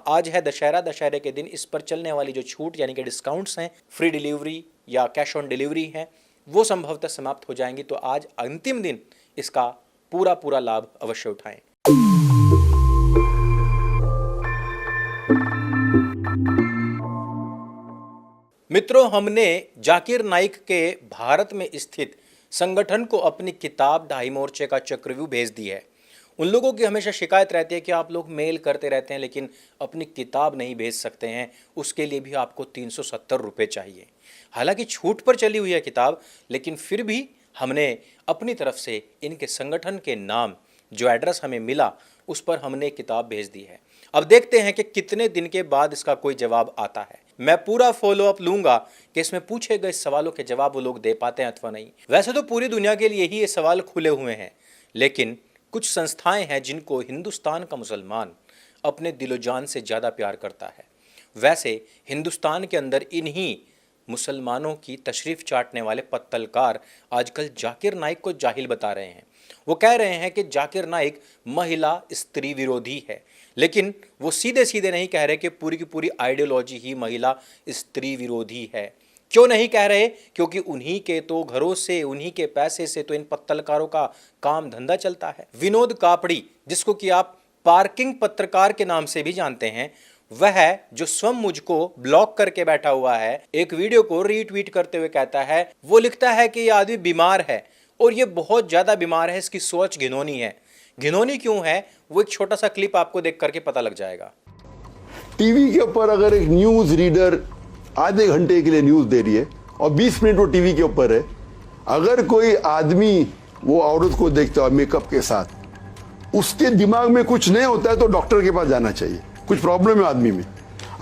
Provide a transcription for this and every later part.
आज है दशहरा, दशहरे के दिन इस पर चलने वाली जो छूट यानी कि डिस्काउंट्स हैं, फ्री डिलीवरी या कैश ऑन डिलीवरी है, वो संभवतः समाप्त हो जाएंगी। तो आज अंतिम दिन इसका पूरा लाभ अवश्य उठाएं। मित्रों, हमने जाकिर नाइक के भारत में स्थित संगठन को अपनी किताब ढाई मोर्चे का चक्रव्यूह भेज दी है। उन लोगों की हमेशा शिकायत रहती है कि आप लोग मेल करते रहते हैं लेकिन अपनी किताब नहीं भेज सकते हैं, उसके लिए भी आपको 370 रुपये चाहिए। हालांकि छूट पर चली हुई है किताब, लेकिन फिर भी हमने अपनी तरफ से इनके संगठन के नाम, जो एड्रेस हमें मिला, उस पर हमने किताब भेज दी है। अब देखते हैं कि कितने दिन के बाद इसका कोई जवाब आता है। मैं पूरा फॉलो अप लूंगा कि इसमें पूछे गए सवालों के जवाब वो लोग दे पाते हैं अथवा नहीं। वैसे तो पूरी दुनिया के लिए ही ये सवाल खुले हुए हैं, लेकिन कुछ संस्थाएं हैं जिनको हिंदुस्तान का मुसलमान अपने दिलो जान से ज़्यादा प्यार करता है। वैसे हिंदुस्तान के अंदर इन्हीं मुसलमानों की तशरीफ़ चाटने वाले पत्तलकार आजकल जाकिर नाइक को जाहिल बता रहे हैं। वो कह रहे हैं कि जाकिर नाइक महिला स्त्री विरोधी है, लेकिन वो सीधे सीधे नहीं कह रहे कि पूरी की पूरी आइडियोलॉजी ही महिला स्त्री विरोधी है। क्यों नहीं कह रहे? क्योंकि उन्हीं के तो घरों से, उन्हीं के पैसे से तो इन पत्तलकारों का काम धंधा चलता है। विनोद कापड़ी, जिसको कि आप पार्किंग पत्रकार के नाम से भी जानते हैं, वह जो स्वयं मुझको ब्लॉक करके बैठा हुआ है, एक वीडियो को रीट्वीट करते हुए कहता है, वो लिखता है कि ये आदमी बीमार है और ये बहुत ज्यादा बीमार है, इसकी सोच घिनौनी है। घिनौनी क्यों है, वो एक छोटा सा क्लिप आपको देख करके पता लग जाएगा। टीवी के ऊपर अगर एक न्यूज रीडर आधे घंटे के लिए न्यूज दे रही है और 20 मिनट वो टीवी के ऊपर है, अगर कोई आदमी वो औरत को देखता है मेकअप के साथ, उसके दिमाग में कुछ नहीं होता है तो डॉक्टर के पास जाना चाहिए। कुछ प्रॉब्लम है आदमी में।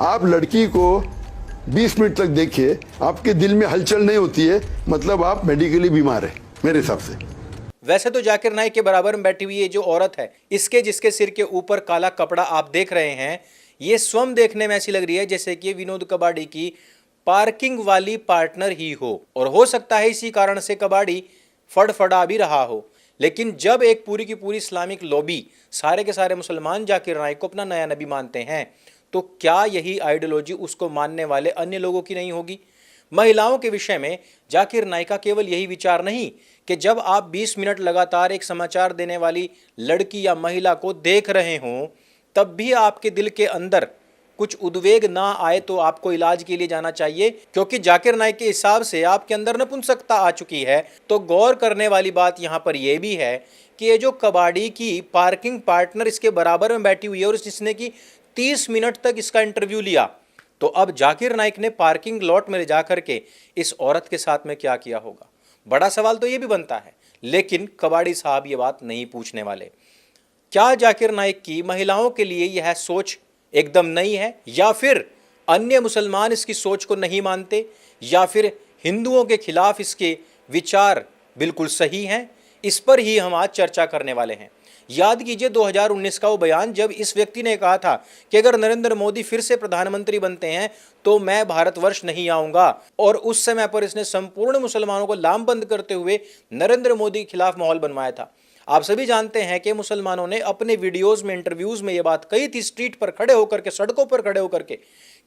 आप लड़की को 20 मिनट तक देखिए, आपके दिल में हलचल नहीं होती है, मतलब आप मेडिकली बीमार है मेरे हिसाब से। वैसे तो जाकिर नाइक के बराबर में बैठी हुई ये जो औरत है, इसके जिसके सिर के ऊपर काला कपड़ा आप देख रहे हैं, ये स्वयं देखने में ऐसी लग रही है जैसे कि विनोद कबाड़ी की पार्किंग वाली पार्टनर ही हो, और हो सकता है इसी कारण से कबाड़ी फड़फड़ा भी रहा हो। लेकिन जब एक पूरी की पूरी इस्लामिक लॉबी, सारे के सारे मुसलमान जाकिर नाइक को अपना नया नबी मानते हैं, तो क्या यही आइडियोलॉजी उसको मानने वाले अन्य लोगों की नहीं होगी? महिलाओं के विषय में जाकिर नाइक का केवल यही विचार नहीं कि जब आप 20 मिनट लगातार एक समाचार देने वाली लड़की या महिला को देख रहे हों, तब भी आपके दिल के अंदर कुछ उद्वेग ना आए तो आपको इलाज के लिए जाना चाहिए, क्योंकि जाकिर नाइक के हिसाब से आपके अंदर नपुंसकता आ चुकी है। तो गौर करने वाली बात यहाँ पर यह भी है कि ये जो कबाड़ी की पार्किंग पार्टनर इसके बराबर में बैठी हुई है और जिसने कि 30 मिनट तक इसका इंटरव्यू लिया, तो अब जाकिर नाइक ने पार्किंग लॉट में ले जाकर के इस औरत के साथ में क्या किया होगा? बड़ा सवाल तो ये भी बनता है। लेकिन कबाड़ी साहब ये बात नहीं पूछने वाले। क्या जाकिर नाइक की महिलाओं के लिए यह सोच एकदम नई है, या फिर अन्य मुसलमान इसकी सोच को नहीं मानते, या फिर हिंदुओं के खिलाफ इसके विचार बिल्कुल सही हैं? इस पर ही हम आज चर्चा करने वाले हैं। याद कीजिए 2019 का वो बयान, जब इस व्यक्ति ने कहा था कि अगर नरेंद्र मोदी फिर से प्रधानमंत्री बनते हैं तो मैं भारतवर्ष नहीं आऊंगा, और उस समय पर इसने संपूर्ण मुसलमानों को लामबंद करते हुए नरेंद्र मोदी के खिलाफ माहौल बनवाया था। आप सभी जानते हैं कि मुसलमानों ने अपने वीडियोस में, इंटरव्यूज में ये बात कही थी, स्ट्रीट पर खड़े होकर के, सड़कों पर खड़े होकर के,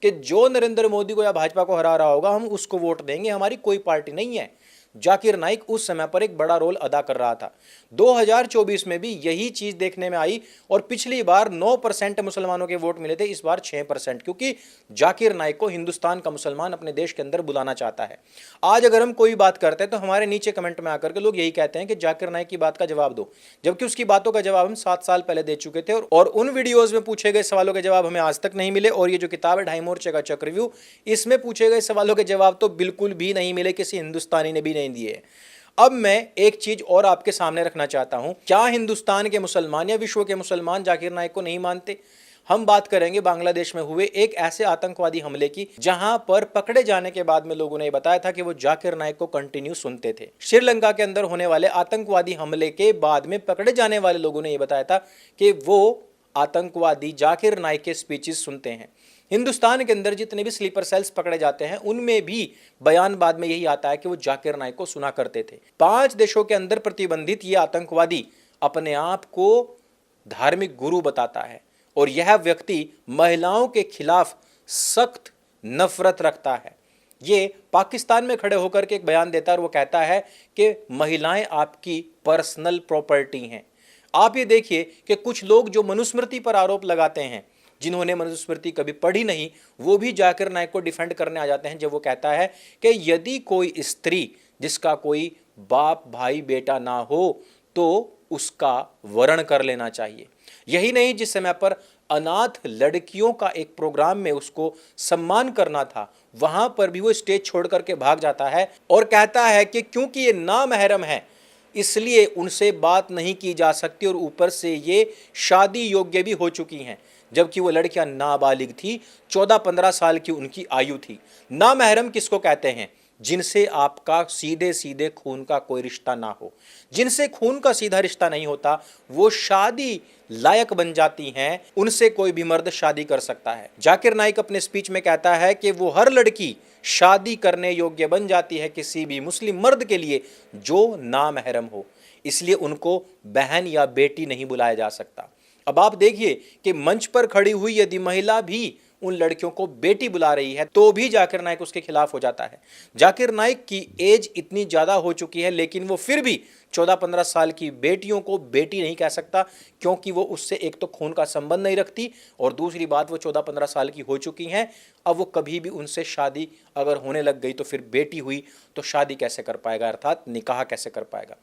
कि जो नरेंद्र मोदी को या भाजपा को हरा रहा होगा हम उसको वोट देंगे, हमारी कोई पार्टी नहीं है। जाकिर नाइक उस समय पर एक बड़ा रोल अदा कर रहा था। 2024 में भी यही चीज देखने में आई, और पिछली बार 9% मुसलमानों के वोट मिले थे, इस बार 6%, क्योंकि जाकिर नाइक को हिंदुस्तान का मुसलमान अपने देश के अंदर बुलाना चाहता है। आज अगर हम कोई बात करते हैं तो हमारे नीचे कमेंट में आकर के लोग यही कहते हैं कि जाकिर नाइक की बात का जवाब दो, जबकि उसकी बातों का जवाब हम 7 साल पहले दे चुके थे, और उन वीडियोज में पूछे गए सवालों के जवाब हमें आज तक नहीं मिले। और ये जो किताब है ढाई मोर्चे का चक्रव्यूह, इसमें पूछे गए सवालों के जवाब तो बिल्कुल भी नहीं मिले, किसी हिंदुस्तानी ने भी नहीं दिए। अब मैं एक चीज और आपके सामने रखना चाहता हूं, क्या हिंदुस्तान के मुसलमान या विश्व के मुसलमान जाकिर नाइक को नहीं मानते? हम बात करेंगे बांग्लादेश में हुए एक ऐसे आतंकवादी हमले की, जहां पर पकड़े जाने के बाद में लोगों ने बताया था कि वो जाकिर नाइक को कंटिन्यू सुनते थे। श्रीलंका के अंदर होने वाले आतंकवादी हमले के बाद में पकड़े जाने वाले लोगों ने यह बताया था कि वो आतंकवादी जाकिर नाइक के स्पीचेस सुनते हैं। हिंदुस्तान के अंदर जितने भी स्लीपर सेल्स पकड़े जाते हैं उनमें भी बयान बाद में यही आता है कि वो जाकिर नाइक को सुना करते थे। 5 देशों के अंदर प्रतिबंधित ये आतंकवादी अपने आप को धार्मिक गुरु बताता है, और यह व्यक्ति महिलाओं के खिलाफ सख्त नफरत रखता है। ये पाकिस्तान में खड़े होकर के एक बयान देता है और वो कहता है कि महिलाएं आपकी पर्सनल प्रॉपर्टी हैं। आप ये देखिए कि कुछ लोग जो मनुस्मृति पर आरोप लगाते हैं, जिन्होंने मनुस्मृति कभी पढ़ी नहीं, वो भी जाकिर नाइक को डिफेंड करने आ जाते हैं जब वो कहता है कि यदि कोई स्त्री जिसका कोई बाप भाई बेटा ना हो तो उसका वरण कर लेना चाहिए। यही नहीं, जिस समय पर अनाथ लड़कियों का एक प्रोग्राम में उसको सम्मान करना था, वहां पर भी वो स्टेज छोड़ करके भाग जाता है और कहता है कि क्योंकि ये नामहरम है इसलिए उनसे बात नहीं की जा सकती और ऊपर से ये शादी योग्य भी हो चुकी हैं, जबकि वो लड़कियां नाबालिग थी, 14-15 साल की उनकी आयु थी। नामहरम किसको कहते हैं? जिनसे आपका सीधे सीधे खून का कोई रिश्ता ना हो। जिनसे खून का सीधा रिश्ता नहीं होता वो शादी लायक बन जाती हैं, उनसे कोई भी मर्द शादी कर सकता है। जाकिर नाइक अपने स्पीच में कहता है कि वो हर लड़की शादी करने योग्य बन जाती है किसी भी मुस्लिम मर्द के लिए जो नामहरम हो, इसलिए उनको बहन या बेटी नहीं बुलाया जा सकता। अब आप देखिए कि मंच पर खड़ी हुई यदि महिला भी उन लड़कियों को बेटी बुला रही है तो भी जाकिर नाइक उसके खिलाफ हो जाता है। जाकिर नाइक की एज इतनी ज्यादा हो चुकी है लेकिन वो फिर भी 14-15 साल की बेटियों को बेटी नहीं कह सकता, क्योंकि वो उससे एक तो खून का संबंध नहीं रखती और दूसरी बात वो 14-15 साल की हो चुकी हैं। अब वो कभी भी उनसे शादी अगर होने लग गई तो फिर बेटी हुई तो शादी कैसे कर पाएगा, अर्थात निकाह कैसे कर पाएगा।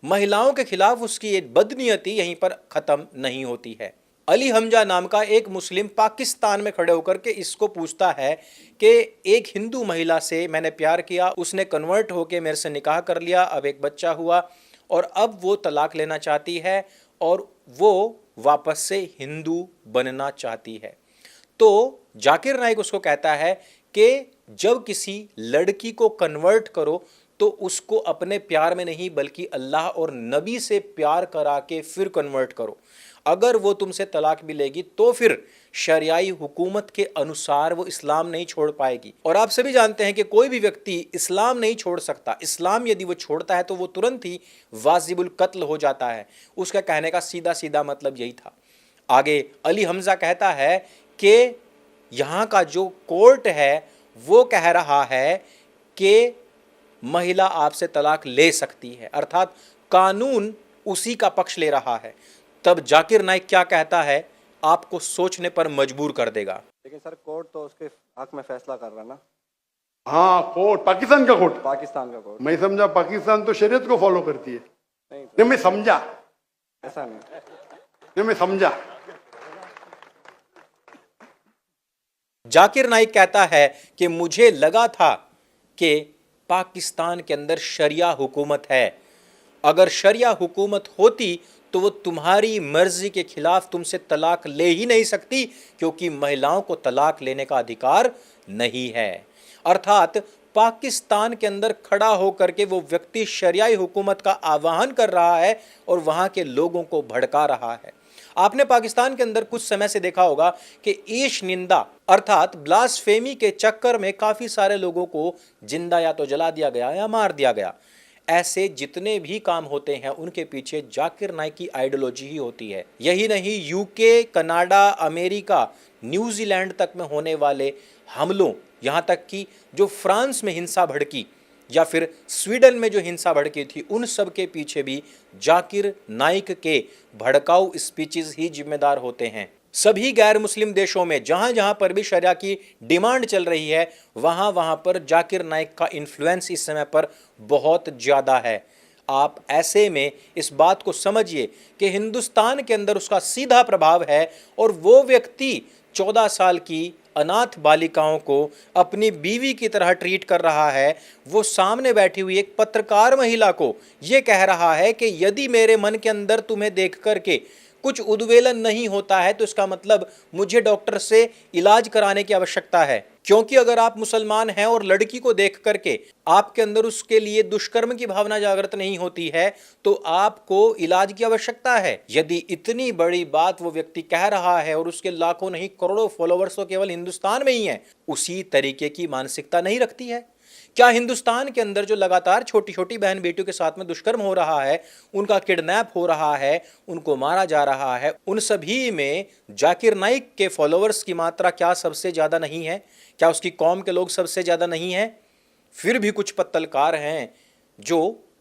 महिलाओं के खिलाफ उसकी एक बदनीयती यहीं पर खत्म नहीं होती है। अली हमजा नाम का एक मुस्लिम पाकिस्तान में खड़े होकर के इसको पूछता है कि एक हिंदू महिला से मैंने प्यार किया, उसने कन्वर्ट होके मेरे से निकाह कर लिया, अब एक बच्चा हुआ और अब वो तलाक लेना चाहती है और वो वापस से हिंदू बनना चाहती है। तो जाकिर नाइक उसको कहता है कि जब किसी लड़की को कन्वर्ट करो तो उसको अपने प्यार में नहीं बल्कि अल्लाह और नबी से प्यार करा के फिर कन्वर्ट करो। अगर वो तुमसे तलाक भी लेगी तो फिर शरियाई हुकूमत के अनुसार वो इस्लाम नहीं छोड़ पाएगी। और आप सभी जानते हैं कि कोई भी व्यक्ति इस्लाम नहीं छोड़ सकता। इस्लाम यदि वो छोड़ता है तो वो तुरंत ही वाजिबुल कत्ल हो जाता है। उसका कहने का सीधा सीधा मतलब यही था। आगे अली हमजा कहता है कि यहाँ का जो कोर्ट है वो कह रहा है कि महिला आपसे तलाक ले सकती है, अर्थात कानून उसी का पक्ष ले रहा है। तब जाकिर नाइक क्या कहता है आपको सोचने पर मजबूर कर देगा। लेकिन सर कोर्ट तो उसके हक में फैसला कर रहा ना। हाँ, कोर्ट पाकिस्तान का कोर्ट, पाकिस्तान का कोर्ट। मैं समझा पाकिस्तान तो शरीयत को फॉलो करती है। नहीं मैं समझा, ऐसा नहीं, मैं समझा। जाकिर नाइक कहता है कि मुझे लगा था कि पाकिस्तान के अंदर शरिया हुकूमत है, अगर शरिया हुकूमत होती तो वो तुम्हारी मर्जी के खिलाफ तुमसे तलाक ले ही नहीं सकती, क्योंकि महिलाओं को तलाक लेने का अधिकार नहीं है। अर्थात पाकिस्तान के अंदर खड़ा होकर के वो व्यक्ति शरियाई हुकूमत का आह्वान कर रहा है और वहां के लोगों को भड़का रहा है। आपने पाकिस्तान के अंदर कुछ समय से देखा होगा कि ईश निंदा अर्थात ब्लास्फेमी के चक्कर में काफी सारे लोगों को जिंदा या तो जला दिया गया या मार दिया गया। ऐसे जितने भी काम होते हैं उनके पीछे जाकिर नाइक की आइडियोलॉजी ही होती है। यही नहीं, यूके, कनाडा, अमेरिका, न्यूजीलैंड तक में होने वाले हमलों, यहाँ तक कि जो फ्रांस में हिंसा भड़की या फिर स्वीडन में जो हिंसा भड़की थी, उन सब के पीछे भी जाकिर नाइक के भड़काऊ स्पीचेस ही जिम्मेदार होते हैं। सभी गैर मुस्लिम देशों में जहां जहां पर भी शरिया की डिमांड चल रही है वहां वहां पर जाकिर नाइक का इन्फ्लुएंस इस समय पर बहुत ज़्यादा है। आप ऐसे में इस बात को समझिए कि हिंदुस्तान के अंदर उसका सीधा प्रभाव है और वो व्यक्ति 14 साल की अनाथ बालिकाओं को अपनी बीवी की तरह ट्रीट कर रहा है। वो सामने बैठी हुई एक पत्रकार महिला को ये कह रहा है कि यदि मेरे मन के अंदर तुम्हें देख करके कुछ उद्वेलन नहीं होता है तो इसका मतलब मुझे डॉक्टर से इलाज कराने की आवश्यकता है, क्योंकि अगर आप मुसलमान हैं और लड़की को देख करके आपके अंदर उसके लिए दुष्कर्म की भावना जागृत नहीं होती है तो आपको इलाज की आवश्यकता है। यदि इतनी बड़ी बात वो व्यक्ति कह रहा है और उसके लाखों नहीं करोड़ों फॉलोवर्स तो केवल हिंदुस्तान में ही हैं, उसी तरीके की मानसिकता नहीं रखती है क्या हिंदुस्तान के अंदर जो लगातार छोटी छोटी बहन बेटियों के साथ में दुष्कर्म हो रहा है, उनका किडनैप हो रहा है, उनको मारा जा रहा है, उन सभी में जाकिर नाइक के फॉलोअर्स की मात्रा क्या सबसे ज्यादा नहीं है? क्या उसकी कौम के लोग सबसे ज्यादा नहीं है? फिर भी कुछ पत्तलकार हैं जो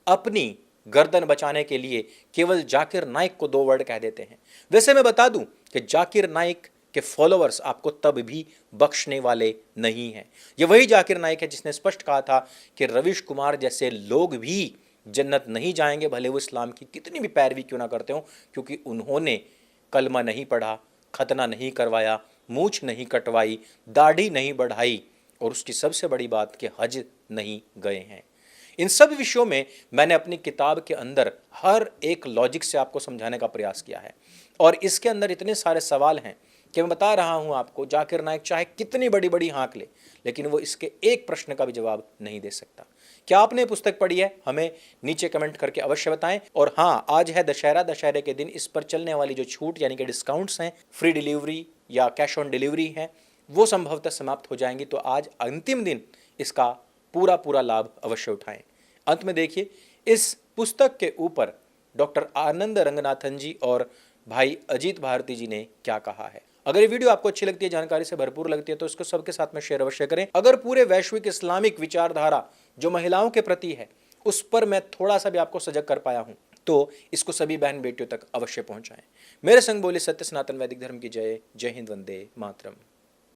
अपनी गर्दन बचाने के लिए केवल जाकिर नाइक को 2 वर्ड कह देते हैं। वैसे मैं बता दूं कि जाकिर नाइक के फॉलोअर्स आपको तब भी बख्शने वाले नहीं हैं। ये वही जाकिर नाइक है जिसने स्पष्ट कहा था कि रवीश कुमार जैसे लोग भी जन्नत नहीं जाएंगे, भले वो इस्लाम की कितनी भी पैरवी क्यों ना करते हो, क्योंकि उन्होंने कलमा नहीं पढ़ा, खतना नहीं करवाया, मूछ नहीं कटवाई, दाढ़ी नहीं बढ़ाई और उसकी सबसे बड़ी बात कि हज नहीं गए हैं। इन सब विषयों में मैंने अपनी किताब के अंदर हर एक लॉजिक से आपको समझाने का प्रयास किया है और इसके अंदर इतने सारे सवाल हैं कि मैं बता रहा हूं आपको, जाकिर नाइक चाहे कितनी बड़ी बड़ी हाँक ले, लेकिन वो इसके एक प्रश्न का भी जवाब नहीं दे सकता। क्या आपने पुस्तक पढ़ी है? हमें नीचे कमेंट करके अवश्य बताएं। और हाँ, आज है दशहरा, दशहरे के दिन इस पर चलने वाली जो छूट यानी कि डिस्काउंट्स हैं, फ्री डिलीवरी या कैश ऑन डिलीवरी है, वो संभवतः समाप्त हो जाएंगी। तो आज अंतिम दिन इसका पूरा लाभ अवश्य उठाएं। अंत में देखिए, इस पुस्तक के ऊपर डॉक्टर आनंद रंगनाथन जी और भाई अजीत भारती जी ने क्या कहा है। अगर ये वीडियो आपको अच्छी लगती है, जानकारी से भरपूर लगती है, तो इसको सबके साथ में शेयर अवश्य करें। अगर पूरे वैश्विक इस्लामिक विचारधारा जो महिलाओं के प्रति है उस पर मैं थोड़ा सा भी आपको सजग कर पाया हूं, तो इसको सभी बहन बेटियों तक अवश्य पहुंचाएं। मेरे संग बोले सत्य सनातन वैदिक धर्म की जय। जय हिंद, वंदे मातरम।